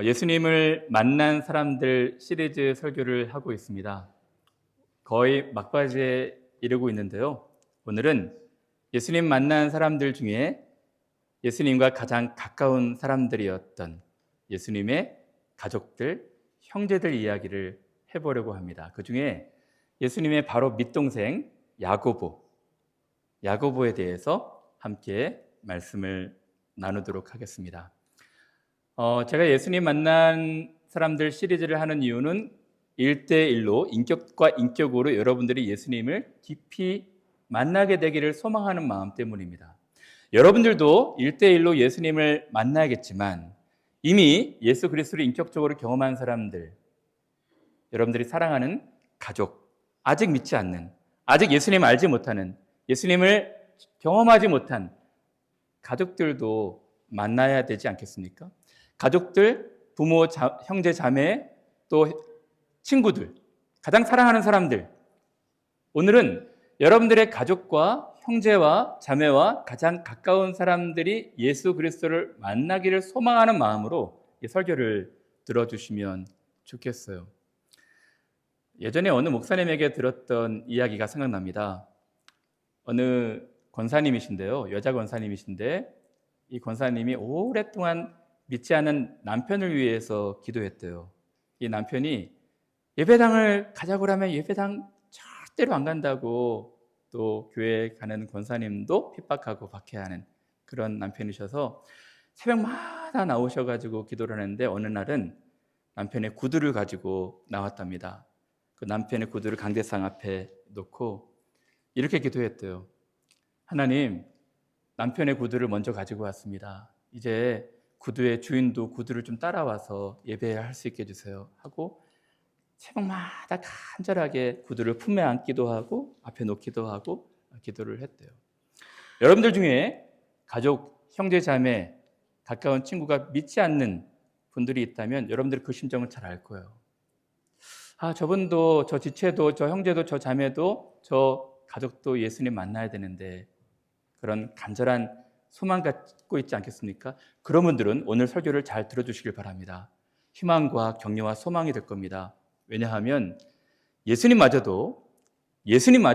예수님을 만난 사람들 시리즈 설교를 하고 있습니다. 거의 막바지에 이르고 있는데요. 오늘은 예수님 만난 사람들 중에 예수님과 가장 가까운 사람들이었던 예수님의 가족들, 형제들 이야기를 해보려고 합니다. 그 중에 예수님의 바로 밑동생 야고보에 대해서 함께 말씀을 나누도록 하겠습니다. 제가 예수님 만난 사람들 시리즈를 하는 이유는 1대1로 인격과 인격으로 여러분들이 예수님을 깊이 만나게 되기를 소망하는 마음 때문입니다. 여러분들도 1대1로 예수님을 만나야겠지만 이미 예수 그리스도를 인격적으로 경험한 사람들, 여러분들이 사랑하는 가족, 아직 믿지 않는, 아직 예수님을 알지 못하는, 예수님을 경험하지 못한 가족들도 만나야 되지 않겠습니까? 가족들, 부모, 형제, 자매, 또 친구들, 가장 사랑하는 사람들. 오늘은 여러분들의 가족과 형제와 자매와 가장 가까운 사람들이 예수 그리스도를 만나기를 소망하는 마음으로 이 설교를 들어주시면 좋겠어요. 예전에 어느 목사님에게 들었던 이야기가 생각납니다. 어느 권사님이신데요. 여자 권사님이신데 이 권사님이 오랫동안 믿지 않은 남편을 위해서 기도했대요. 이 남편이 예배당을 가자고 하면 예배당 절대로 안 간다고 또 교회에 가는 권사님도 핍박하고 박해하는 그런 남편이셔서 새벽마다 나오셔가지고 기도를 하는데 어느 날은 남편의 구두를 가지고 나왔답니다. 그 남편의 구두를 강대상 앞에 놓고 이렇게 기도했대요. 하나님, 남편의 구두를 먼저 가지고 왔습니다. 이제 구두의 주인도 구두를 좀 따라와서 예배할 수 있게 해주세요 하고 새벽마다 간절하게 구두를 품에 안기도 하고 앞에 놓기도 하고 기도를 했대요. 여러분들 중에 가족, 형제, 자매, 가까운 친구가 믿지 않는 분들이 있다면 여러분들 그 심정을 잘 알 거예요. 저분도, 저 지체도, 저 형제도, 저 자매도, 저 가족도 예수님 만나야 되는데 그런 간절한 소망 갖고 있지 않겠습니까? 그런 분들은 오늘 설교를 잘 들어주시길 바랍니다. 희망과 격려와 소망이 될 겁니다. 왜냐하면 예수님마저도 예수님의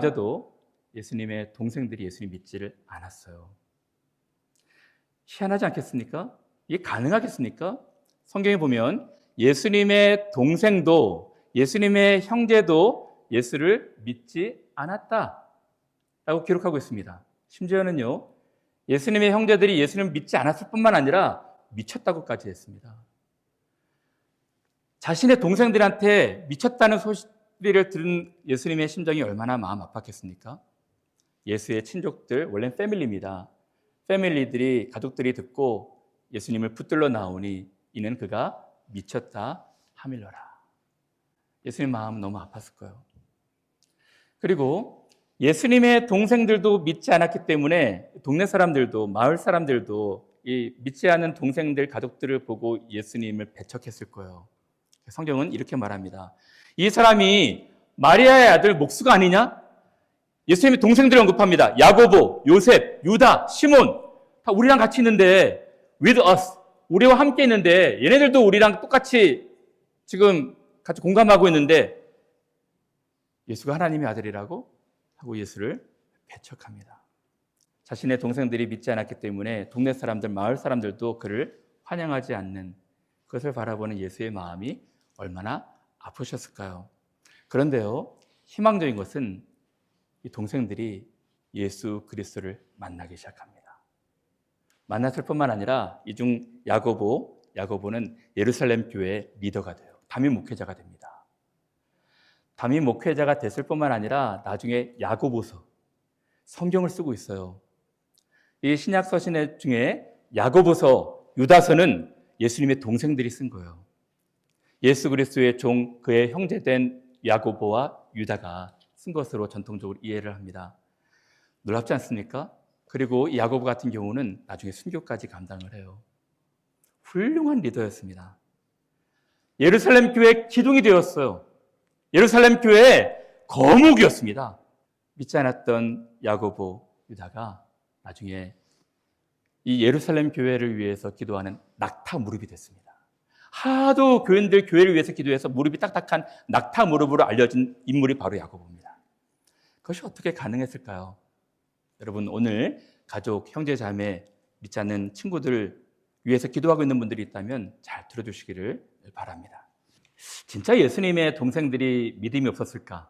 동생들이 예수님 믿지를 않았어요. 희한하지 않겠습니까? 이게 가능하겠습니까? 성경에 보면 예수님의 동생도 예수님의 형제도 예수를 믿지 않았다라고 기록하고 있습니다. 심지어는요, 예수님의 형제들이 예수님을 믿지 않았을 뿐만 아니라 미쳤다고까지 했습니다. 자신의 동생들한테 미쳤다는 소리를 들은 예수님의 심정이 얼마나 마음 아팠겠습니까? 예수의 친족들, 원래는 패밀리입니다. 패밀리들이, 가족들이 듣고 예수님을 붙들러 나오니 이는 그가 미쳤다 하밀러라. 예수님 마음 너무 아팠을 거예요. 그리고 예수님의 동생들도 믿지 않았기 때문에 동네 사람들도, 마을 사람들도 이 믿지 않은 동생들, 가족들을 보고 예수님을 배척했을 거예요. 성경은 이렇게 말합니다. 이 사람이 마리아의 아들 목수가 아니냐? 예수님의 동생들을 언급합니다. 야고보, 요셉, 유다, 시몬 다 우리랑 같이 있는데 with us, 우리와 함께 있는데 얘네들도 우리랑 똑같이 지금 같이 공감하고 있는데 예수가 하나님의 아들이라고 하고 예수를 배척합니다. 자신의 동생들이 믿지 않았기 때문에 동네 사람들, 마을 사람들도 그를 환영하지 않는 그것을 바라보는 예수의 마음이 얼마나 아프셨을까요? 그런데요, 희망적인 것은 이 동생들이 예수 그리스도를 만나기 시작합니다. 만났을 뿐만 아니라 이 중 야고보는 예루살렘 교회의 리더가 돼요. 담임 목회자가 됩니다. 담임 목회자가 됐을 뿐만 아니라 나중에 야고보서, 성경을 쓰고 있어요. 이 신약 서신 중에 야고보서, 유다서는 예수님의 동생들이 쓴 거예요. 예수 그리스도의 종, 그의 형제된 야고보와 유다가 쓴 것으로 전통적으로 이해를 합니다. 놀랍지 않습니까? 그리고 이 야고보 같은 경우는 나중에 순교까지 감당을 해요. 훌륭한 리더였습니다. 예루살렘 교회의 기둥이 되었어요. 예루살렘 교회의 거목이었습니다. 믿지 않았던 야고보, 유다가 나중에 이 예루살렘 교회를 위해서 기도하는 낙타 무릎이 됐습니다. 하도 교인들 교회를 위해서 기도해서 무릎이 딱딱한 낙타 무릎으로 알려진 인물이 바로 야고보입니다. 그것이 어떻게 가능했을까요? 여러분, 오늘 가족, 형제, 자매, 믿지 않는 친구들 위해서 기도하고 있는 분들이 있다면 잘 들어주시기를 바랍니다. 진짜 예수님의 동생들이 믿음이 없었을까?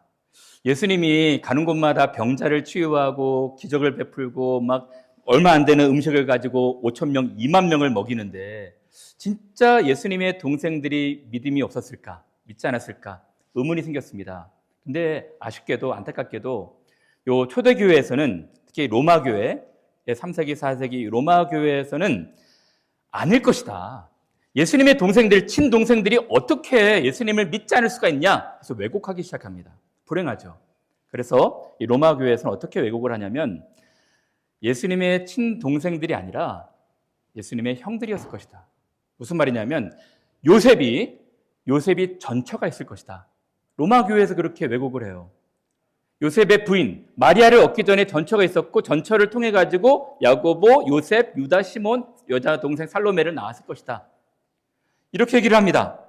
예수님이 가는 곳마다 병자를 치유하고 기적을 베풀고 막 얼마 안 되는 음식을 가지고 5천 명, 2만 명을 먹이는데 진짜 예수님의 동생들이 믿음이 없었을까? 믿지 않았을까? 의문이 생겼습니다. 근데 아쉽게도 안타깝게도 요 초대교회에서는 특히 로마교회 3세기, 4세기 로마교회에서는 아닐 것이다. 예수님의 동생들, 친동생들이 어떻게 예수님을 믿지 않을 수가 있냐? 그래서 왜곡하기 시작합니다. 불행하죠. 그래서 이 로마교회에서는 어떻게 왜곡을 하냐면 예수님의 친동생들이 아니라 예수님의 형들이었을 것이다. 무슨 말이냐면 요셉이 전처가 있을 것이다. 로마교회에서 그렇게 왜곡을 해요. 요셉의 부인 마리아를 얻기 전에 전처가 있었고 전처를 통해 가지고 야고보, 요셉, 유다, 시몬, 여자 동생 살로메를 낳았을 것이다. 이렇게 얘기를 합니다.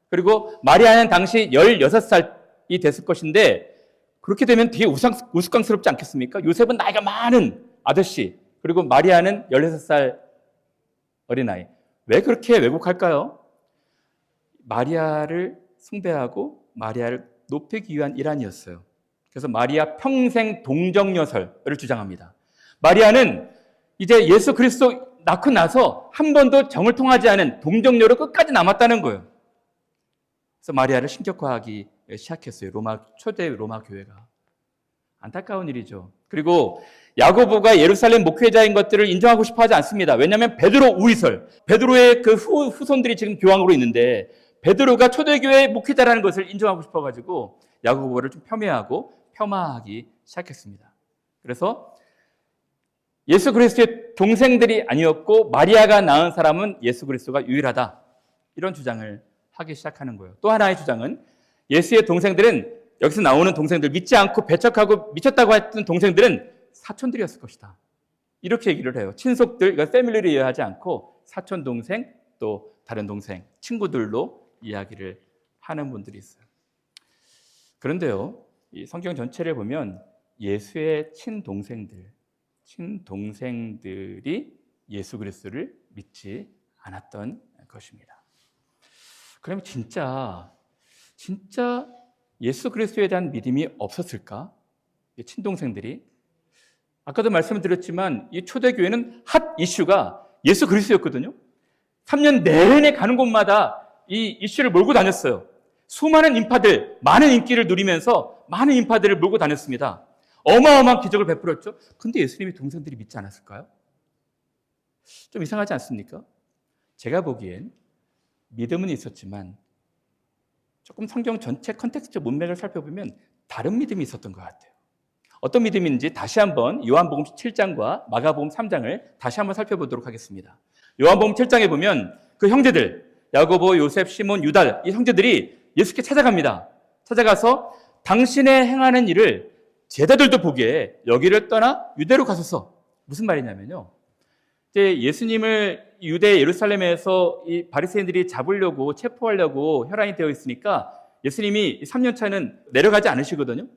그리고 마리아는 당시 16살이 됐을 것인데 그렇게 되면 되게 우스꽝스럽지 않겠습니까? 요셉은 나이가 많은 아저씨, 그리고 마리아는 16살 어린아이. 왜 그렇게 왜곡할까요? 마리아를 숭배하고 마리아를 높이기 위한 일환이었어요. 그래서 마리아 평생 동정녀설을 주장합니다. 마리아는 이제 예수 그리스도 낳고 나서 한 번도 정을 통하지 않은 동정녀로 끝까지 남았다는 거예요. 그래서 마리아를 신격화하기 시작했어요. 초대 로마 교회가. 안타까운 일이죠. 그리고 야고보가 예루살렘 목회자인 것들을 인정하고 싶어 하지 않습니다. 왜냐하면 베드로 우이설, 베드로의 그 후손들이 지금 교황으로 있는데 베드로가 초대교회 목회자라는 것을 인정하고 싶어가지고 야고보를 좀 폄하하기 시작했습니다. 그래서 예수 그리스도의 동생들이 아니었고 마리아가 낳은 사람은 예수 그리스도가 유일하다. 이런 주장을 하기 시작하는 거예요. 또 하나의 주장은 예수의 동생들은, 여기서 나오는 동생들, 믿지 않고 배척하고 미쳤다고 했던 동생들은 사촌들이었을 것이다. 이렇게 얘기를 해요. 친속들, 이거 패밀리를 이해하지 않고 사촌 동생, 또 다른 동생, 친구들로 이야기를 하는 분들이 있어요. 그런데요, 이 성경 전체를 보면 예수의 친동생들이 예수 그리스도를 믿지 않았던 것입니다. 그러면 진짜 예수 그리스도에 대한 믿음이 없었을까? 친동생들이. 아까도 말씀을 드렸지만 이 초대교회는 핫 이슈가 예수 그리스도였거든요. 3년 내내 가는 곳마다 이 이슈를 몰고 다녔어요. 수많은 인파들, 많은 인기를 누리면서 많은 인파들을 몰고 다녔습니다. 어마어마한 기적을 베풀었죠. 근데 예수님이 동생들이 믿지 않았을까요? 좀 이상하지 않습니까? 제가 보기엔 믿음은 있었지만 조금 성경 전체 컨텍스트 문맥을 살펴보면 다른 믿음이 있었던 것 같아요. 어떤 믿음인지 다시 한번 요한복음 7장과 마가복음 3장을 다시 한번 살펴보도록 하겠습니다. 요한복음 7장에 보면 그 형제들, 야고보, 요셉, 시몬, 유다, 이 형제들이 예수께 찾아갑니다. 찾아가서 당신의 행하는 일을 제자들도 보기에 여기를 떠나 유대로 가소서. 무슨 말이냐면요, 이제 예수님을 유대 예루살렘에서 이 바리새인들이 잡으려고, 체포하려고 혈안이 되어 있으니까 예수님이 3년 차는 내려가지 않으시거든요.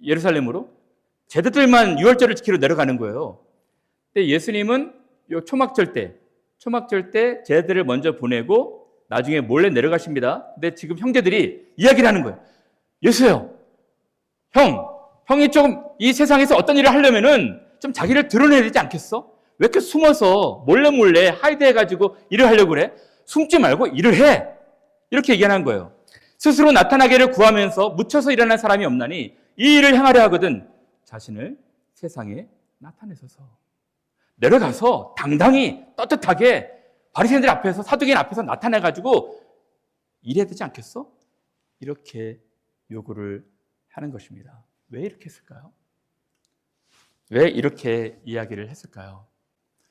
예루살렘으로. 제자들만 유월절을 지키러 내려가는 거예요. 근데 예수님은 요 초막절 때 제자들을 먼저 보내고 나중에 몰래 내려가십니다. 근데 지금 형제들이 이야기를 하는 거예요. 예수요, 형이 조금 이 세상에서 어떤 일을 하려면은 좀 자기를 드러내야 되지 않겠어? 왜 이렇게 숨어서 몰래 하이드해가지고 일을 하려고 그래? 숨지 말고 일을 해. 이렇게 얘기하는 거예요. 스스로 나타나기를 구하면서 묻혀서 일어난 사람이 없나니 이 일을 행하려 하거든 자신을 세상에 나타내소서. 내려가서 당당히 떳떳하게 바리새인들 앞에서, 사두개인 앞에서 나타내가지고 일해야 되지 않겠어? 이렇게 요구를 하는 것입니다. 왜 이렇게 했을까요? 왜 이렇게 이야기를 했을까요?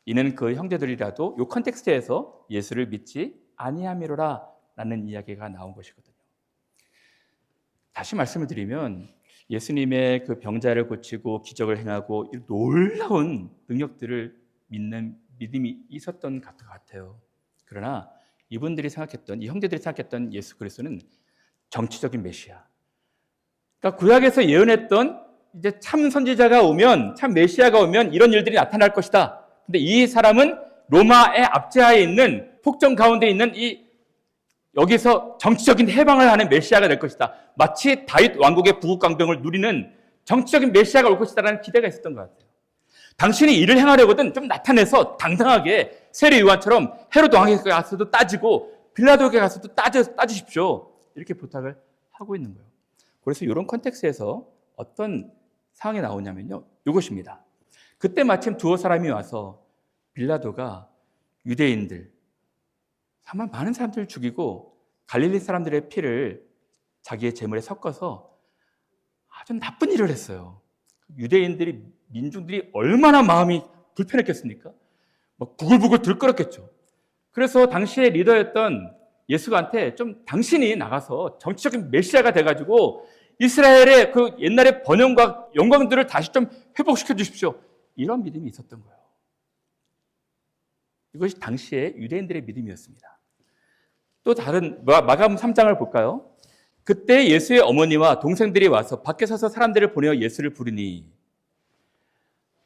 이는 그 형제들이라도 이 컨텍스트에서 예수를 믿지 아니함이로라 라는 이야기가 나온 것이거든요. 다시 말씀을 드리면 예수님의 그 병자를 고치고 기적을 행하고 놀라운 능력들을 믿는 믿음이 있었던 것 같아요. 그러나 이분들이 생각했던, 이 형제들이 생각했던 예수 그리스도는 정치적인 메시아. 그러니까 구약에서 예언했던 이제 참 선지자가 오면, 참 메시아가 오면 이런 일들이 나타날 것이다. 근데 이 사람은 로마의 압제하에 있는, 폭정 가운데 있는 여기서 정치적인 해방을 하는 메시아가 될 것이다. 마치 다윗 왕국의 부국강병을 누리는 정치적인 메시아가 올 것이다라는 기대가 있었던 것 같아요. 당신이 일을 행하려거든 좀 나타내서 당당하게 세례 요한처럼 헤로드 왕에게 가서도 따지고 빌라도에게 가서도 따지십시오. 이렇게 부탁을 하고 있는 거예요. 그래서 이런 컨텍스트에서 어떤 상황이 나오냐면요. 이것입니다. 그때 마침 두어 사람이 와서 빌라도가 유대인들, 정말 많은 사람들을 죽이고 갈릴리 사람들의 피를 자기의 제물에 섞어서 아주 나쁜 일을 했어요. 유대인들이, 민중들이 얼마나 마음이 불편했겠습니까? 막 부글부글 들끓었겠죠. 그래서 당시의 리더였던 예수가한테 좀 당신이 나가서 정치적인 메시아가 돼가지고 이스라엘의 그 옛날의 번영과 영광들을 다시 좀 회복시켜 주십시오. 이런 믿음이 있었던 거예요. 이것이 당시의 유대인들의 믿음이었습니다. 또 다른 마가복음 3장을 볼까요? 그때 예수의 어머니와 동생들이 와서 밖에 서서 사람들을 보내어 예수를 부르니,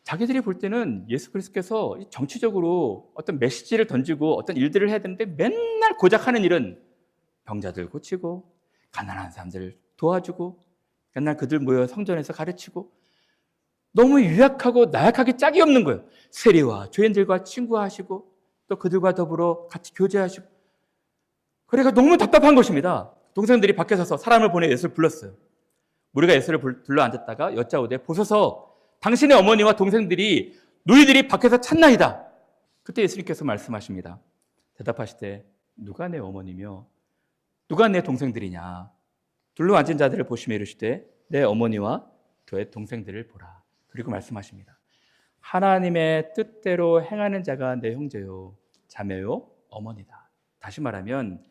자기들이 볼 때는 예수 그리스도께서 정치적으로 어떤 메시지를 던지고 어떤 일들을 해야 되는데 맨날 고작 하는 일은 병자들 고치고 가난한 사람들 도와주고 맨날 그들 모여 성전에서 가르치고 너무 유약하고 나약하게 짝이 없는 거예요. 세리와 죄인들과 친구하시고 또 그들과 더불어 같이 교제하시고, 그래가 너무 답답한 것입니다. 동생들이 밖에 서서 사람을 보내 예수를 불렀어요. 우리가 예수를 불러 앉았다가 여짜오되 보소서 당신의 어머니와 동생들이 너희들이 밖에서 찾나이다. 그때 예수님께서 말씀하십니다. 대답하시되 누가 내 어머니며 누가 내 동생들이냐. 둘러 앉은 자들을 보시며 이르시되 내 어머니와 그의 동생들을 보라. 그리고 말씀하십니다. 하나님의 뜻대로 행하는 자가 내 형제요 자매요 어머니다. 다시 말하면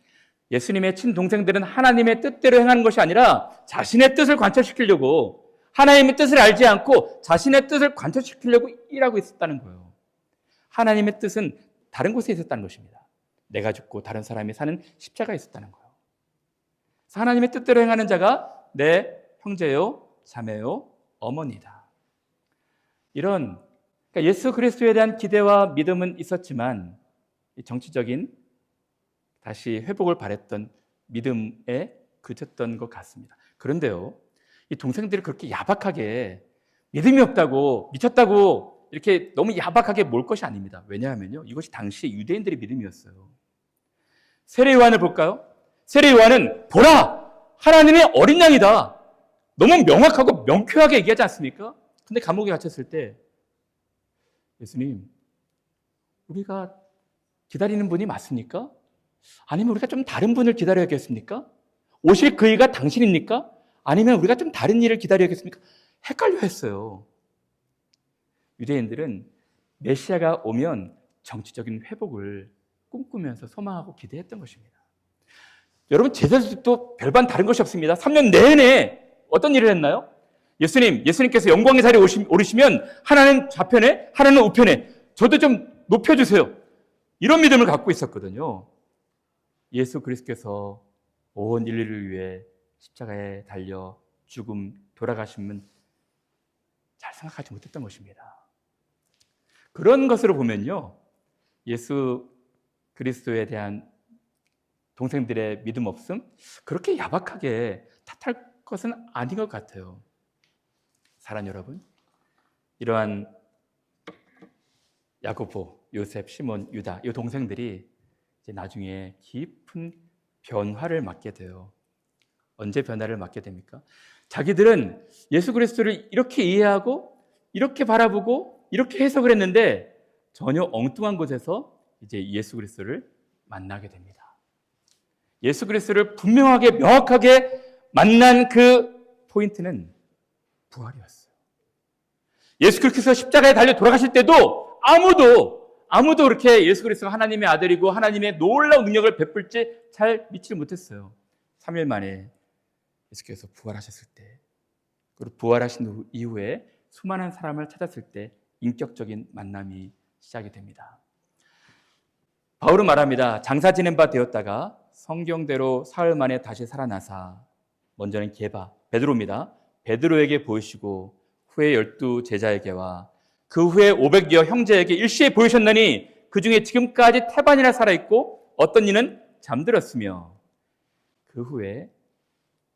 예수님의 친동생들은 하나님의 뜻대로 행하는 것이 아니라 자신의 뜻을 관철시키려고, 하나님의 뜻을 알지 않고 자신의 뜻을 관철시키려고 일하고 있었다는 거예요. 하나님의 뜻은 다른 곳에 있었다는 것입니다. 내가 죽고 다른 사람이 사는 십자가에 있었다는 거예요. 하나님의 뜻대로 행하는 자가 내 형제요 자매요 어머니다. 이런, 그러니까 예수 그리스도에 대한 기대와 믿음은 있었지만 정치적인 다시 회복을 바랬던 믿음에 그쳤던 것 같습니다. 그런데요, 이 동생들이 그렇게 야박하게 믿음이 없다고, 미쳤다고 이렇게 너무 야박하게 몰 것이 아닙니다. 왜냐하면요, 이것이 당시 유대인들의 믿음이었어요. 세례 요한을 볼까요? 세례 요한은 보라! 하나님의 어린 양이다. 너무 명확하고 명쾌하게 얘기하지 않습니까? 근데 감옥에 갇혔을 때 예수님, 우리가 기다리는 분이 맞습니까? 아니면 우리가 좀 다른 분을 기다려야겠습니까? 오실 그 이가 당신입니까? 아니면 우리가 좀 다른 일을 기다려야겠습니까? 헷갈려 했어요. 유대인들은 메시아가 오면 정치적인 회복을 꿈꾸면서 소망하고 기대했던 것입니다. 여러분, 제자들도 별반 다른 것이 없습니다. 3년 내내 어떤 일을 했나요? 예수님께서 영광의 자리에 오르시면 하나는 좌편에, 하나는 우편에, 저도 좀 높여주세요. 이런 믿음을 갖고 있었거든요. 예수 그리스도께서 온 인류를 위해 십자가에 달려 죽음, 돌아가심은 잘 생각하지 못했던 것입니다. 그런 것으로 보면요, 예수 그리스도에 대한 동생들의 믿음 없음, 그렇게 야박하게 탓할 것은 아닌 것 같아요. 사랑 여러분, 이러한 야고보, 요셉, 시몬, 유다, 이 동생들이 이제 나중에 깊은 변화를 맞게 돼요. 언제 변화를 맞게 됩니까? 자기들은 예수 그리스도를 이렇게 이해하고 이렇게 바라보고 이렇게 해석을 했는데 전혀 엉뚱한 곳에서 이제 예수 그리스도를 만나게 됩니다. 예수 그리스도를 분명하게 명확하게 만난 그 포인트는 부활이었어요. 예수 그리스도가 십자가에 달려 돌아가실 때도 아무도 그렇게 예수 그리스도가 하나님의 아들이고 하나님의 놀라운 능력을 베풀지 잘 믿지 못했어요. 3일 만에 예수께서 부활하셨을 때, 그리고 부활하신 이후에 수많은 사람을 찾았을 때 인격적인 만남이 시작이 됩니다. 바울은 말합니다. 장사 지낸 바 되었다가 성경대로 사흘 만에 다시 살아나사, 먼저는 게바, 베드로입니다. 베드로에게 보이시고 후에 12 제자에게와 그 후에 500여 형제에게 일시에 보이셨나니 그 중에 지금까지 태반이나 살아있고 어떤 이는 잠들었으며, 그 후에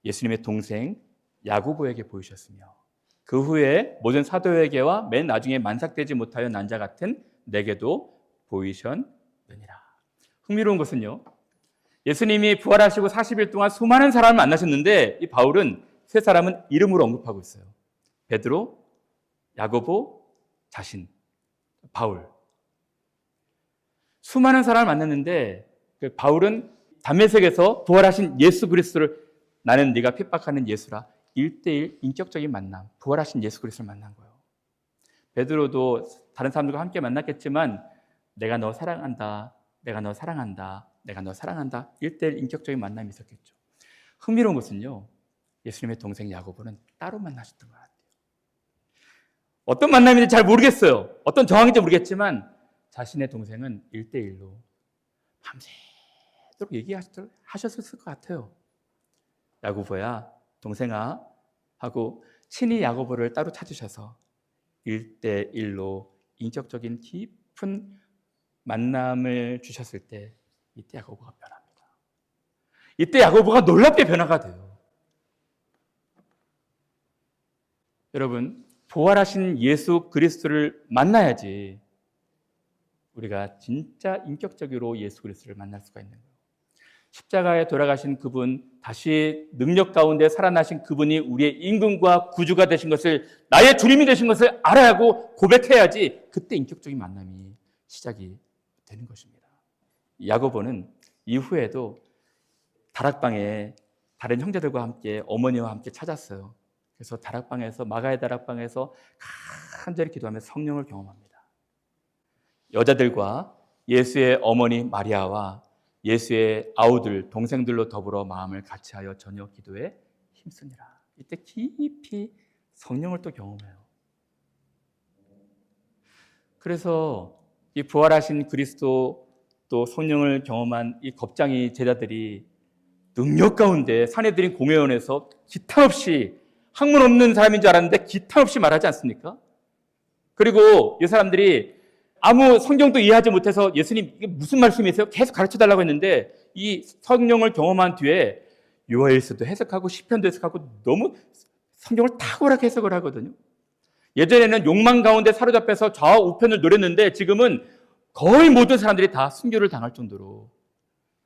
예수님의 동생 야고보에게 보이셨으며, 그 후에 모든 사도에게와 맨 나중에 만삭되지 못하여 난 자 같은 내게도 보이셨느니라. 흥미로운 것은요, 예수님이 부활하시고 40일 동안 수많은 사람을 만나셨는데 이 바울은 세 사람은 이름으로 언급하고 있어요. 베드로, 야고보, 자신, 바울. 수많은 사람을 만났는데 바울은 담메색에서 부활하신 예수 그리스도를, 나는 네가 핍박하는 예수라, 1대1 인격적인 만남, 부활하신 예수 그리스도를 만난 거예요. 베드로도 다른 사람들과 함께 만났겠지만 내가 너 사랑한다, 내가 너 사랑한다, 내가 너 사랑한다, 1대1 인격적인 만남이 있었겠죠. 흥미로운 것은요, 예수님의 동생 야고보는 따로 만나셨던 것 같아요. 어떤 만남인지 잘 모르겠어요. 어떤 정황인지 모르겠지만 자신의 동생은 1대1로 밤새도록 얘기하셨을 것 같아요. 야고보야, 동생아 하고 친히 야고보를 따로 찾으셔서 1대1로 인격적인 깊은 만남을 주셨을 때 이때 야고보가 변합니다. 이때 야고보가 놀랍게 변화가 돼요. 여러분, 부활하신 예수 그리스도를 만나야지 우리가 진짜 인격적으로 예수 그리스도를 만날 수가 있는 거예요. 십자가에 돌아가신 그분, 다시 능력 가운데 살아나신 그분이 우리의 임금과 구주가 되신 것을, 나의 주님이 되신 것을 알아야 하고 고백해야지 그때 인격적인 만남이 시작이 되는 것입니다. 야고보는 이후에도 다락방에 다른 형제들과 함께, 어머니와 함께 찾았어요. 그래서 다락방에서, 마가의 다락방에서 간절히 기도하며 성령을 경험합니다. 여자들과 예수의 어머니 마리아와 예수의 아우들, 동생들로 더불어 마음을 같이하여 저녁 기도에 힘쓰니라. 이때 깊이 성령을 또 경험해요. 그래서 이 부활하신 그리스도 또 성령을 경험한 이 겁쟁이 제자들이 능력 가운데 사내들인 공회원에서 기탄 없이, 학문 없는 사람인 줄 알았는데 기탄 없이 말하지 않습니까? 그리고 이 사람들이 아무 성경도 이해하지 못해서 예수님 이게 무슨 말씀이세요? 계속 가르쳐달라고 했는데 이 성령을 경험한 뒤에 요엘서도 해석하고 시편도 해석하고 너무 성경을 탁월하게 해석을 하거든요. 예전에는 욕망 가운데 사로잡혀서 좌우 우편을 노렸는데 지금은 거의 모든 사람들이 다 순교를 당할 정도로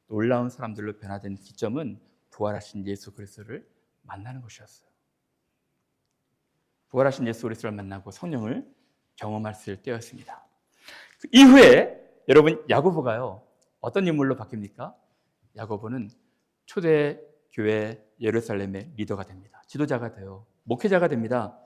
놀라운 사람들로 변화된 기점은 부활하신 예수 그리스도를 만나는 것이었어요. 부활하신 예수 그리스도를 만나고 성령을 경험했을 때였습니다. 그 이후에 여러분, 야고보가요 어떤 인물로 바뀝니까? 야고보는 초대 교회 예루살렘의 리더가 됩니다. 지도자가 돼요. 목회자가 됩니다.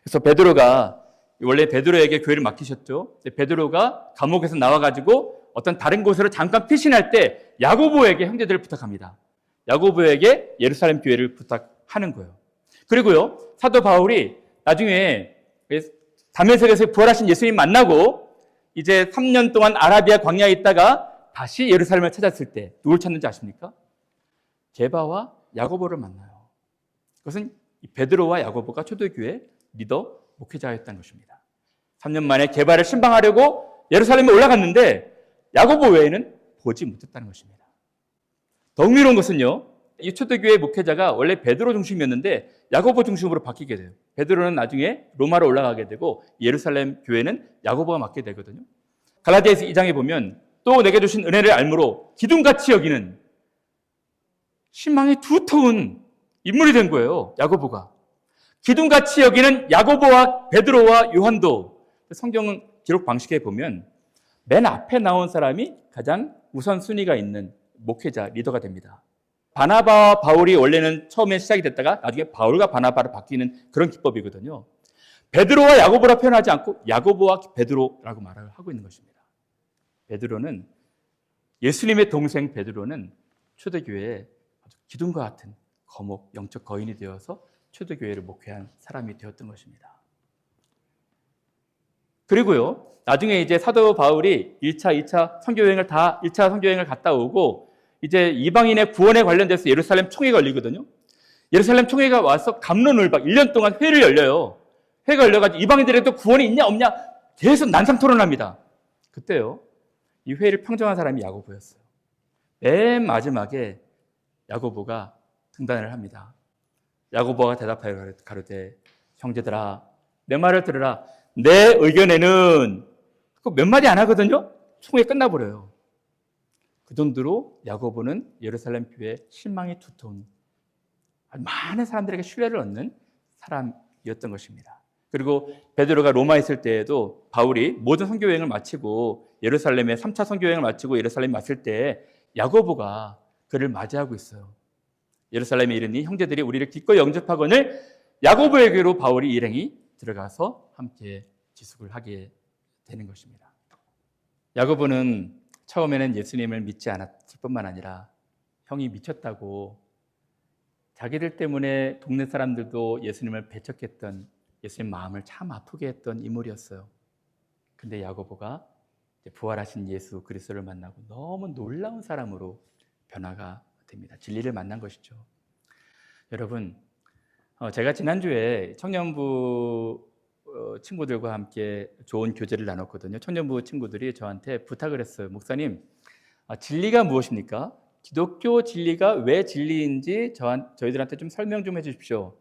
그래서 베드로가, 원래 베드로에게 교회를 맡기셨죠. 베드로가 감옥에서 나와가지고 어떤 다른 곳으로 잠깐 피신할 때 야고보에게 형제들을 부탁합니다. 야고보에게 예루살렘 교회를 부탁하는 거예요. 그리고요, 사도 바울이 나중에 다메섹에서 부활하신 예수님 만나고 이제 3년 동안 아라비아 광야에 있다가 다시 예루살렘을 찾았을 때 누굴 찾는지 아십니까? 게바와 야고보를 만나요. 그것은 베드로와 야고보가 초대교회 리더 목회자였다는 것입니다. 3년 만에 게바를 신방하려고 예루살렘에 올라갔는데 야고보 외에는 보지 못했다는 것입니다. 더 흥미로운 것은요, 이 초대교회 목회자가 원래 베드로 중심이었는데 야고보 중심으로 바뀌게 돼요. 베드로는 나중에 로마로 올라가게 되고 예루살렘 교회는 야고보가 맡게 되거든요. 갈라디아서 2장에 보면 또 내게 주신 은혜를 알므로 기둥같이 여기는 신망이 두터운 인물이 된 거예요. 야고보가. 기둥같이 여기는 야고보와 베드로와 요한도 성경 기록 방식에 보면 맨 앞에 나온 사람이 가장 우선순위가 있는 목회자, 리더가 됩니다. 바나바와 바울이 원래는 처음에 시작이 됐다가 나중에 바울과 바나바로 바뀌는 그런 기법이거든요. 베드로와 야고보라 표현하지 않고 야고보와 베드로라고 말을 하고 있는 것입니다. 베드로는, 예수님의 동생 베드로는 초대교회에 아주 기둥과 같은 거목, 영적 거인이 되어서 초대교회를 목회한 사람이 되었던 것입니다. 그리고요, 나중에 이제 사도 바울이 1차, 2차 선교여행을 1차 선교여행을 갔다 오고 이제 이방인의 구원에 관련돼서 예루살렘 총회가 열리거든요. 예루살렘 총회가 와서 갑론을박 1년 동안 회를 열려요. 회가 열려가지고 이방인들에도 구원이 있냐 없냐 계속 난상 토론합니다. 그때요, 이 회의를 평정한 사람이 야고보였어요. 맨 마지막에 야고보가 등단을 합니다. 야고보가 대답하여 가로되 형제들아 내 말을 들으라. 내 의견에는 몇 마디 안 하거든요. 총회 끝나버려요. 그 정도로 야고보는 예루살렘 교회에 실망이 두터운 많은 사람들에게 신뢰를 얻는 사람이었던 것입니다. 그리고 베드로가 로마에 있을 때에도 바울이 모든 선교 여행을 마치고 예루살렘에 3차 선교 여행을 마치고 예루살렘에 왔을 때 야고보가 그를 맞이하고 있어요. 예루살렘에 이르니 형제들이 우리를 기꺼이 영접하거늘 야고보에게로 바울이 일행이 들어가서 함께 지속을 하게 되는 것입니다. 야고보는 처음에는 예수님을 믿지 않았을 뿐만 아니라 형이 미쳤다고 자기들 때문에 동네 사람들도 예수님을 배척했던, 예수님 마음을 참 아프게 했던 인물이었어요. 근데 야고보가 부활하신 예수 그리스도를 만나고 너무 놀라운 사람으로 변화가 됩니다. 진리를 만난 것이죠. 여러분, 제가 지난주에 청년부 친구들과 함께 좋은 교제를 나눴거든요. 청년부 친구들이 저한테 부탁을 했어요. 목사님, 진리가 무엇입니까? 기독교 진리가 왜 진리인지 저희들한테 좀 설명 좀 해주십시오.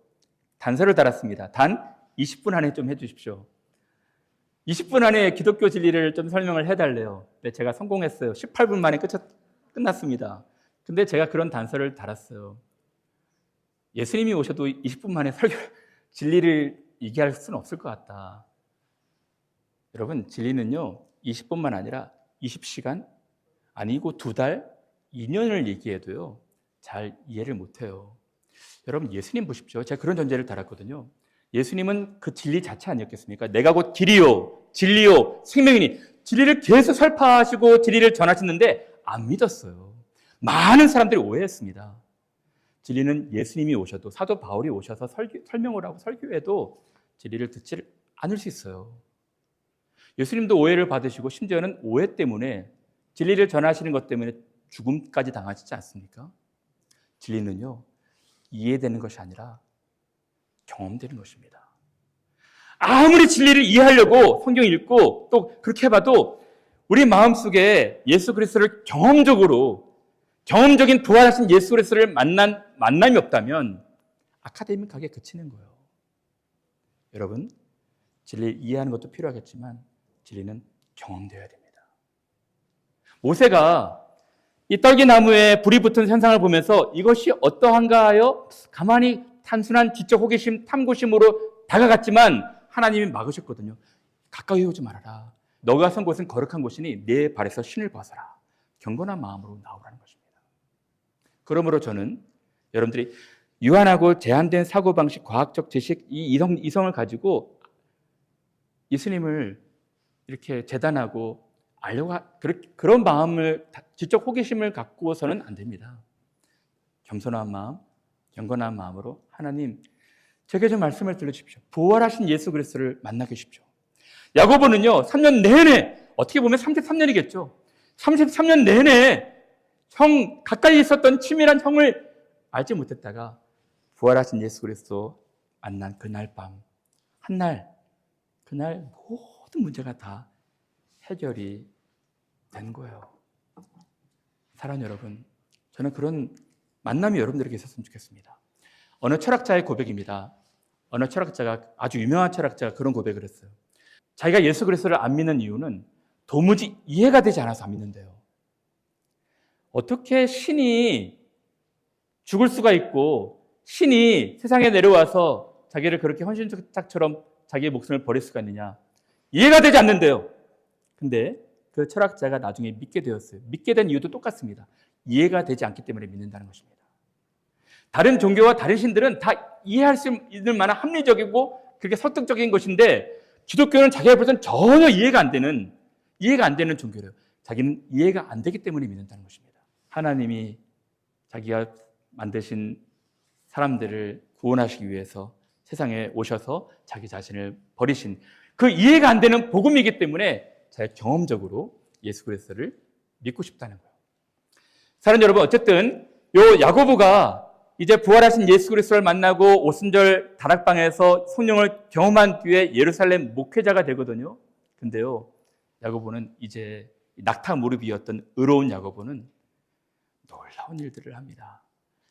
단서를 달았습니다. 단 20분 안에 좀 해주십시오. 20분 안에 기독교 진리를 좀 설명을 해달래요. 근데 제가 성공했어요. 18분 만에 끝났습니다. 근데 제가 그런 단서를 달았어요. 예수님이 오셔도 20분 만에 진리를 얘기할 수는 없을 것 같다. 여러분, 진리는요 20분만 아니라 20시간 아니고 2달, 2년을 얘기해도요 잘 이해를 못해요. 여러분, 예수님 보십시오. 제가 그런 전제를 달았거든요. 예수님은 그 진리 자체 아니었겠습니까? 내가 곧 길이요 진리요 생명이니, 진리를 계속 설파하시고 진리를 전하시는데 안 믿었어요. 많은 사람들이 오해했습니다. 진리는 예수님이 오셔도, 사도 바울이 오셔서 설명을 하고 설교해도 진리를 듣지 않을 수 있어요. 예수님도 오해를 받으시고 심지어는 오해 때문에, 진리를 전하시는 것 때문에 죽음까지 당하시지 않습니까? 진리는요 이해되는 것이 아니라 경험되는 것입니다. 아무리 진리를 이해하려고 성경 읽고 또 그렇게 해봐도 우리 마음속에 예수 그리스도를 경험적인 부활하신 예수 그리스도를 만난 만남이 없다면 아카데믹하게 그치는 거예요. 여러분, 진리를 이해하는 것도 필요하겠지만 진리는 경험되어야 됩니다. 모세가 이 떨기나무에 불이 붙은 현상을 보면서 이것이 어떠한가 하여 가만히 단순한 지적 호기심, 탐구심으로 다가갔지만 하나님이 막으셨거든요. 가까이 오지 말아라. 너가 선 곳은 거룩한 곳이니 내 발에서 신을 벗어라. 경건한 마음으로 나오라는 것입니다. 그러므로 저는 여러분들이 유한하고 제한된 사고방식, 과학적 지식, 이 이성을 가지고 예수님을 이렇게 재단하고 알려고 그런 마음을, 지적 호기심을 갖고서는 안 됩니다. 겸손한 마음, 경건한 마음으로 하나님, 제게 좀 말씀을 들려주십시오. 부활하신 예수 그리스도를 만나게 해주십시오. 야고보는요 3년 내내, 어떻게 보면 33년이겠죠. 33년 내내 가까이 있었던 치밀한 형을 알지 못했다가 부활하신 예수 그리스도 만난 그날 밤, 그날 모든 문제가 다 해결이 된 거예요. 사랑하는 여러분, 저는 그런 만남이 여러분들에게 있었으면 좋겠습니다. 어느 철학자의 고백입니다. 어느 철학자가, 아주 유명한 철학자가 그런 고백을 했어요. 자기가 예수 그리스도를 안 믿는 이유는 도무지 이해가 되지 않아서 안 믿는데요. 어떻게 신이 죽을 수가 있고 신이 세상에 내려와서 자기를 그렇게 헌신짝처럼 자기의 목숨을 버릴 수가 있느냐, 이해가 되지 않는데요. 근데 그 철학자가 나중에 믿게 되었어요. 믿게 된 이유도 똑같습니다. 이해가 되지 않기 때문에 믿는다는 것입니다. 다른 종교와 다른 신들은 다 이해할 수 있는 만한 합리적이고 그렇게 설득적인 것인데, 기독교는 자기가 볼 때는 전혀 이해가 안 되는 종교래요. 자기는 이해가 안 되기 때문에 믿는다는 것입니다. 하나님이 자기가 만드신 사람들을 구원하시기 위해서 세상에 오셔서 자기 자신을 버리신, 그 이해가 안 되는 복음이기 때문에 제가 경험적으로 예수 그리스도를 믿고 싶다는 거예요. 사랑하는 여러분, 어쨌든 요 야고보가 이제 부활하신 예수 그리스도를 만나고 오순절 다락방에서 성령을 경험한 뒤에 예루살렘 목회자가 되거든요. 근데요, 야고보는 이제 낙타 무릎이었던 의로운 야고보는 놀라운 일들을 합니다.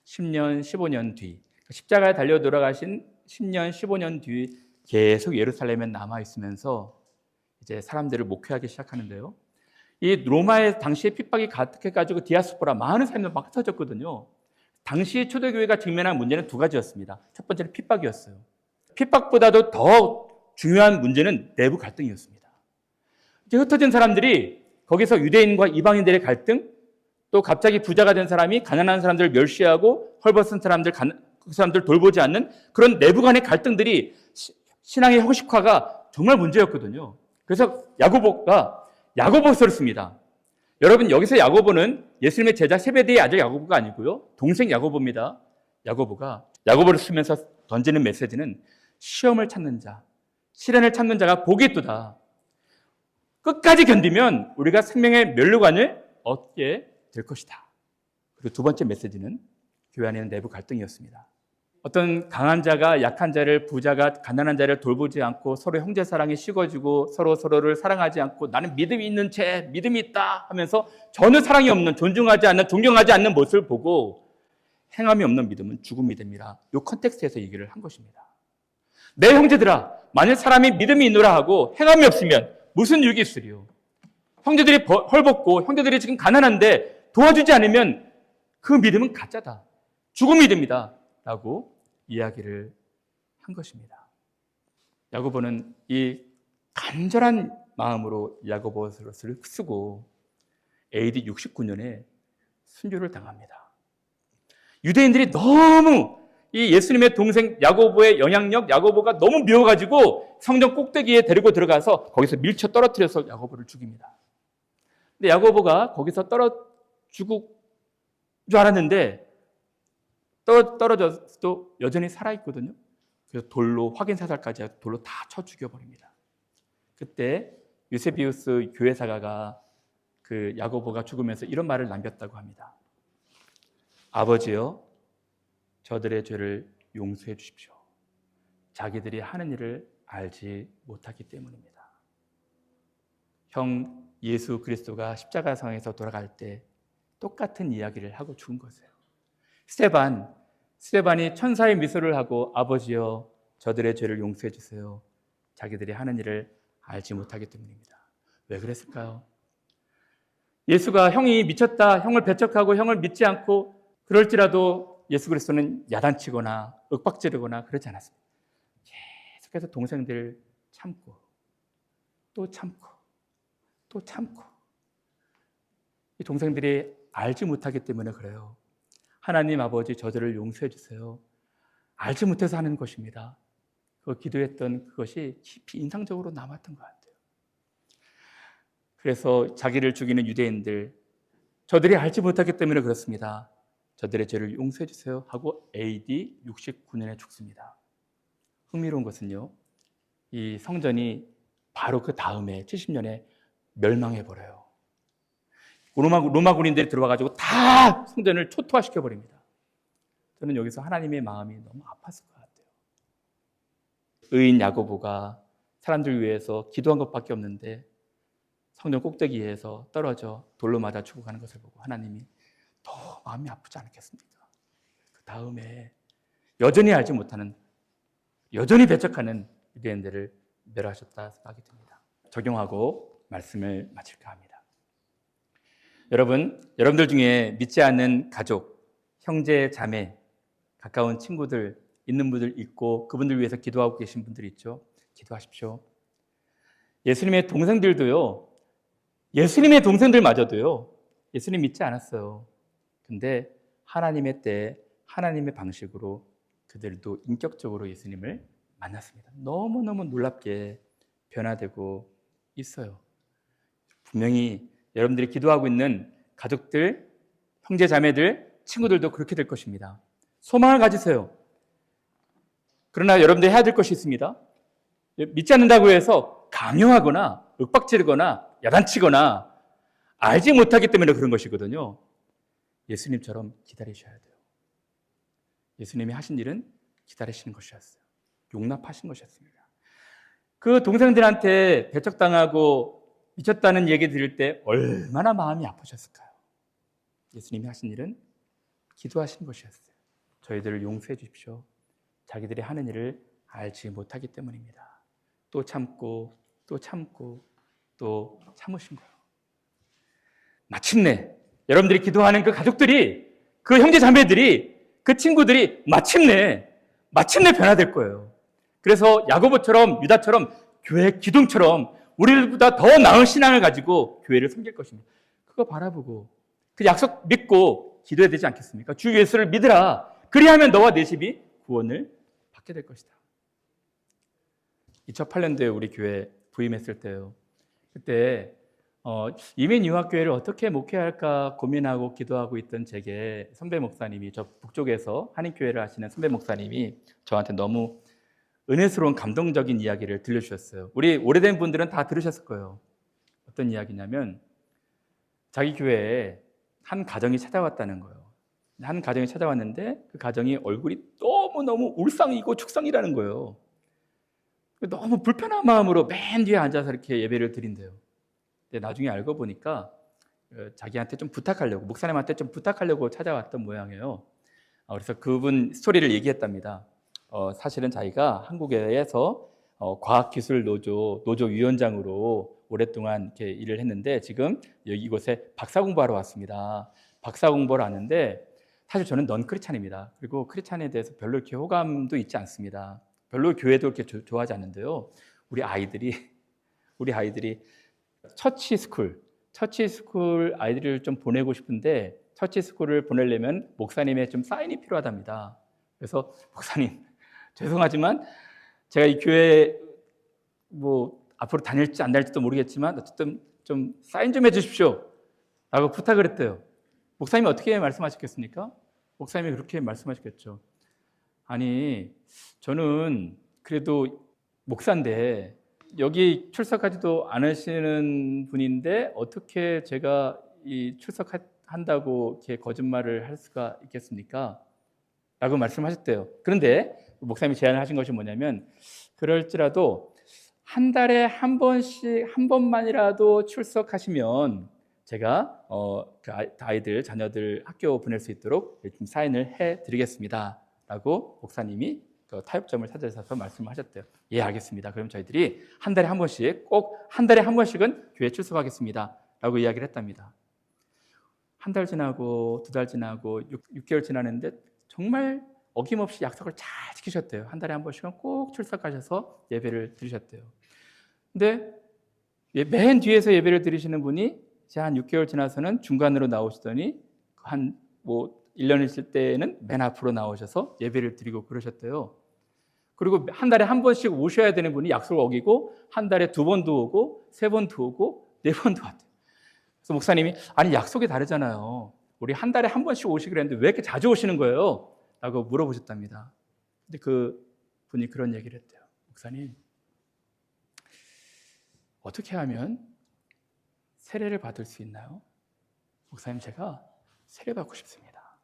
10년, 15년 뒤, 십자가에 달려 돌아가신 10년, 15년 뒤 계속 예루살렘에 남아있으면서 이제 사람들을 목회하기 시작하는데요. 이 로마의 당시에 핍박이 가득해가지고 디아스포라 많은 사람들 막 흩어졌거든요. 당시 초대교회가 직면한 문제는 두 가지였습니다. 첫 번째는 핍박이었어요. 핍박보다도 더 중요한 문제는 내부 갈등이었습니다. 이제 흩어진 사람들이 거기서 유대인과 이방인들의 갈등, 또 갑자기 부자가 된 사람이 가난한 사람들을 멸시하고 헐벗은 사람들, 그 사람들 돌보지 않는 그런 내부 간의 갈등들이 신앙의 형식화가 정말 문제였거든요. 그래서 야고보서를 씁니다. 여러분, 여기서 야고보는 예수님의 제자 세베대의 아들 야고보가 아니고요, 동생 야고보입니다. 야고보를 쓰면서 던지는 메시지는 시험을 찾는 자, 시련을 찾는 자가 복이 있도다. 끝까지 견디면 우리가 생명의 면류관을 얻게 될 것이다. 그리고 두 번째 메시지는 교회 안에는 내부 갈등이었습니다. 어떤 강한 자가 약한 자를, 부자가 가난한 자를 돌보지 않고 서로 형제 사랑이 식어지고 서로를 사랑하지 않고 나는 믿음이 있는 죄, 믿음이 있다 하면서 전혀 사랑이 없는, 존중하지 않는, 존경하지 않는 모습을 보고 행함이 없는 믿음은 죽은 믿음이라 이 컨텍스트에서 얘기를 한 것입니다. 내 형제들아, 만일 사람이 믿음이 있노라 하고 행함이 없으면 무슨 유익이 있으리요? 형제들이 헐벗고 형제들이 지금 가난한데 도와주지 않으면 그 믿음은 가짜다. 죽은 믿음이다. 라고 이야기를 한 것입니다. 야고보는 이 간절한 마음으로 야고보서를 쓰고 AD 69년에 순교를 당합니다. 유대인들이 너무 이 예수님의 동생 야고보의 영향력, 야고보가 너무 미워가지고 성전 꼭대기에 데리고 들어가서 거기서 밀쳐 떨어뜨려서 야고보를 죽입니다. 근데 야고보가 거기서 죽을 줄 알았는데 떨어져도 여전히 살아있거든요. 그래서 돌로 확인 사살까지 해서 돌로 다 쳐 죽여버립니다. 그때 유세비우스 교회사가가 그 야고보가 죽으면서 이런 말을 남겼다고 합니다. 아버지여, 저들의 죄를 용서해 주십시오. 자기들이 하는 일을 알지 못하기 때문입니다. 형 예수 그리스도가 십자가상에서 돌아갈 때 똑같은 이야기를 하고 죽은 것이에요. 스데반이 천사의 미소를 하고 아버지여, 저들의 죄를 용서해 주세요. 자기들이 하는 일을 알지 못하기 때문입니다. 왜 그랬을까요? 예수가 형이 미쳤다, 형을 배척하고 형을 믿지 않고 그럴지라도 예수 그리스도는 야단치거나 윽박지르거나 그러지 않았습니다. 계속해서 동생들 참고 또 참고 또 참고, 이 동생들이 알지 못하기 때문에 그래요. 하나님 아버지, 저들을 용서해 주세요. 알지 못해서 하는 것입니다. 그 기도했던 그것이 깊이 인상적으로 남았던 것 같아요. 그래서 자기를 죽이는 유대인들, 저들이 알지 못하기 때문에 그렇습니다. 저들의 죄를 용서해 주세요 하고 AD 69년에 죽습니다. 흥미로운 것은요, 이 성전이 바로 그 다음에 70년에 멸망해버려요. 로마 군인들이 들어와가지고 다 성전을 초토화시켜버립니다. 저는 여기서 하나님의 마음이 너무 아팠을 것 같아요. 의인 야고보가 사람들 위해서 기도한 것밖에 없는데 성전 꼭대기에서 떨어져 돌로 맞아 죽어가는 것을 보고 하나님이 더 마음이 아프지 않겠습니까? 그 다음에 여전히 알지 못하는, 여전히 배척하는 유대인들을 멸하셨다 생각이 듭니다. 적용하고 말씀을 마칠까 합니다. 여러분들 중에 믿지 않는 가족, 형제, 자매, 가까운 친구들 있는 분들 있고 그분들 위해서 기도하고 계신 분들 있죠. 기도하십시오. 예수님의 동생들도요, 예수님의 동생들마저도요, 예수님 믿지 않았어요. 근데 하나님의 때, 하나님의 방식으로 그들도 인격적으로 예수님을 만났습니다. 너무너무 놀랍게 변화되고 있어요. 분명히 여러분들이 기도하고 있는 가족들, 형제, 자매들, 친구들도 그렇게 될 것입니다. 소망을 가지세요. 그러나 여러분들이 해야 될 것이 있습니다. 믿지 않는다고 해서 강요하거나 윽박지르거나 야단치거나 알지 못하기 때문에 그런 것이거든요. 예수님처럼 기다리셔야 돼요. 예수님이 하신 일은 기다리시는 것이었어요. 용납하신 것이었습니다. 그 동생들한테 배척당하고 미쳤다는 얘기 들을 때 얼마나 마음이 아프셨을까요? 예수님이 하신 일은 기도하신 것이었어요. 저희들을 용서해 주십시오. 자기들이 하는 일을 알지 못하기 때문입니다. 또 참고 또 참고 또 참으신 거예요. 마침내 여러분들이 기도하는 그 가족들이, 그 형제 자매들이, 그 친구들이 마침내 변화될 거예요. 그래서 야고보처럼 유다처럼 교회 기둥처럼 우리들보다 더 나은 신앙을 가지고 교회를 섬길 것입니다. 그거 바라보고 그 약속 믿고 기도해야 되지 않겠습니까? 주 예수를 믿으라. 그리하면 너와 내 집이 구원을 받게 될 것이다. 2008년도에 우리 교회 부임했을 때요. 그때 이민 유학교회를 어떻게 목회할까 고민하고 기도하고 있던 제게 선배 목사님이, 저 북쪽에서 한인교회를 하시는 선배 목사님이 저한테 너무 은혜스러운 감동적인 이야기를 들려주셨어요. 우리 오래된 분들은 다 들으셨을 거예요. 어떤 이야기냐면 자기 교회에 한 가정이 찾아왔다는 거예요. 한 가정이 찾아왔는데 그 가정이 얼굴이 너무너무 울상이고 축상이라는 거예요. 너무 불편한 마음으로 맨 뒤에 앉아서 이렇게 예배를 드린대요. 근데 나중에 알고 보니까 자기한테 좀 부탁하려고, 목사님한테 좀 부탁하려고 찾아왔던 모양이에요. 그래서 그분 스토리를 얘기했답니다. 사실은 자기가 한국에서 과학기술 노조 위원장으로 오랫동안 이렇게 일을 했는데 지금 이곳에 박사 공부하러 왔습니다. 박사 공부를 하는데 사실 저는 넌 크리스찬입니다. 그리고 크리스찬에 대해서 별로 이렇게 호감도 있지 않습니다. 별로 교회도 이렇게 좋아하지 않는데요. 우리 아이들이 처치스쿨 아이들을 좀 보내고 싶은데 처치스쿨을 보내려면 목사님의 좀 사인이 필요하답니다. 그래서 목사님 죄송하지만 제가 이 교회 앞으로 다닐지 안 다닐지도 모르겠지만 어쨌든 좀 사인 좀 해주십시오 라고 부탁을 했대요. 목사님이 어떻게 말씀하셨겠습니까? 목사님이 그렇게 말씀하셨겠죠. 아니 저는 그래도 목사인데 여기 출석하지도 않으시는 분인데 어떻게 제가 이 출석한다고 이렇게 거짓말을 할 수가 있겠습니까? 라고 말씀하셨대요. 그런데 목사님이 제안을 하신 것이 뭐냐면 그럴지라도 한 달에 한 번만이라도 출석하시면 제가 그 아이들, 자녀들 학교 보낼 수 있도록 좀 사인을 해드리겠습니다 라고 목사님이 그 타협점을 찾아서 말씀하셨대요. 예, 알겠습니다. 그럼 저희들이 한 달에 한 번씩, 꼭 한 달에 한 번씩은 교회 출석하겠습니다 라고 이야기를 했답니다. 한 달 지나고 두 달 지나고 6개월 지나는데 정말 어김없이 약속을 잘 지키셨대요. 한 달에 한 번씩은 꼭 출석하셔서 예배를 드리셨대요. 근데 맨 뒤에서 예배를 드리시는 분이 이제 한 6개월 지나서는 중간으로 나오시더니 한 1년 있을 때는 맨 앞으로 나오셔서 예배를 드리고 그러셨대요. 그리고 한 달에 한 번씩 오셔야 되는 분이 약속을 어기고 한 달에 2번도 오고 3번도 오고 4번도 왔대요. 그래서 목사님이 아니 약속이 다르잖아요. 우리 한 달에 한 번씩 오시기로 했는데 왜 이렇게 자주 오시는 거예요? 라고 물어보셨답니다. 근데 그 분이 그런 얘기를 했대요. 목사님, 어떻게 하면 세례를 받을 수 있나요? 목사님, 제가 세례 받고 싶습니다.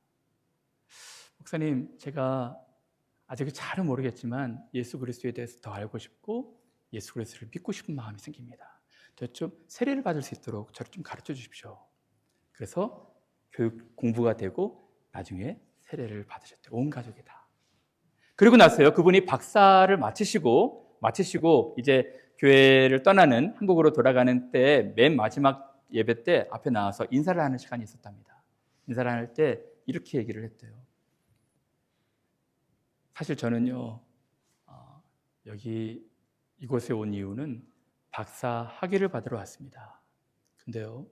목사님, 제가 아직 잘은 모르겠지만 예수 그리스도에 대해서 더 알고 싶고 예수 그리스도를 믿고 싶은 마음이 생깁니다. 저 좀 세례를 받을 수 있도록 저를 좀 가르쳐 주십시오. 그래서 교육 공부가 되고 나중에 세례를 받으셨대요. 온 가족이 다. 그리고 나서요, 그분이 박사를 마치시고 이제 교회를 떠나는, 한국으로 돌아가는 때 맨 마지막 예배 때 앞에 나와서 인사를 하는 시간이 있었답니다. 인사를 할 때 이렇게 얘기를 했대요. 사실 저는요, 이곳에 온 이유는 박사 학위를 받으러 왔습니다. 근데요,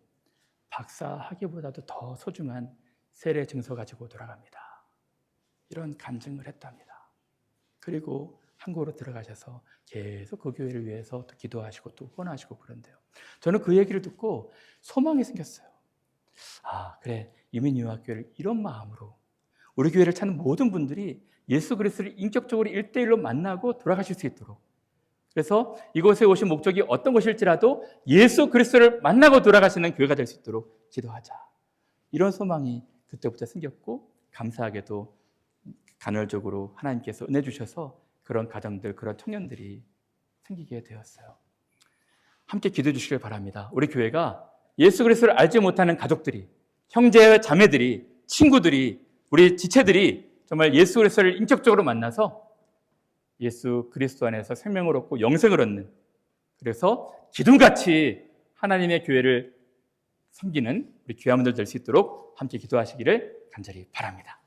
박사 학위보다도 더 소중한 세례 증서 가지고 돌아갑니다. 이런 간증을 했답니다. 그리고 한국으로 들어가셔서 계속 그 교회를 위해서 또 기도하시고 또 후원하시고 그런데요. 저는 그 얘기를 듣고 소망이 생겼어요. 그래, 이민유학교회를 이런 마음으로 우리 교회를 찾는 모든 분들이 예수 그리스도를 인격적으로 1대1로 만나고 돌아가실 수 있도록 그래서 이곳에 오신 목적이 어떤 것일지라도 예수 그리스도를 만나고 돌아가시는 교회가 될 수 있도록 기도하자. 이런 소망이 그때부터 생겼고, 감사하게도 간헐적으로 하나님께서 은혜 주셔서 그런 가정들, 그런 청년들이 생기게 되었어요. 함께 기도해 주시길 바랍니다. 우리 교회가 예수 그리스도를 알지 못하는 가족들이, 형제 자매들이, 친구들이, 우리 지체들이 정말 예수 그리스도를 인격적으로 만나서 예수 그리스도 안에서 생명을 얻고 영생을 얻는, 그래서 기둥같이 하나님의 교회를 섬기는 우리 귀하분들 될 수 있도록 함께 기도하시기를 간절히 바랍니다.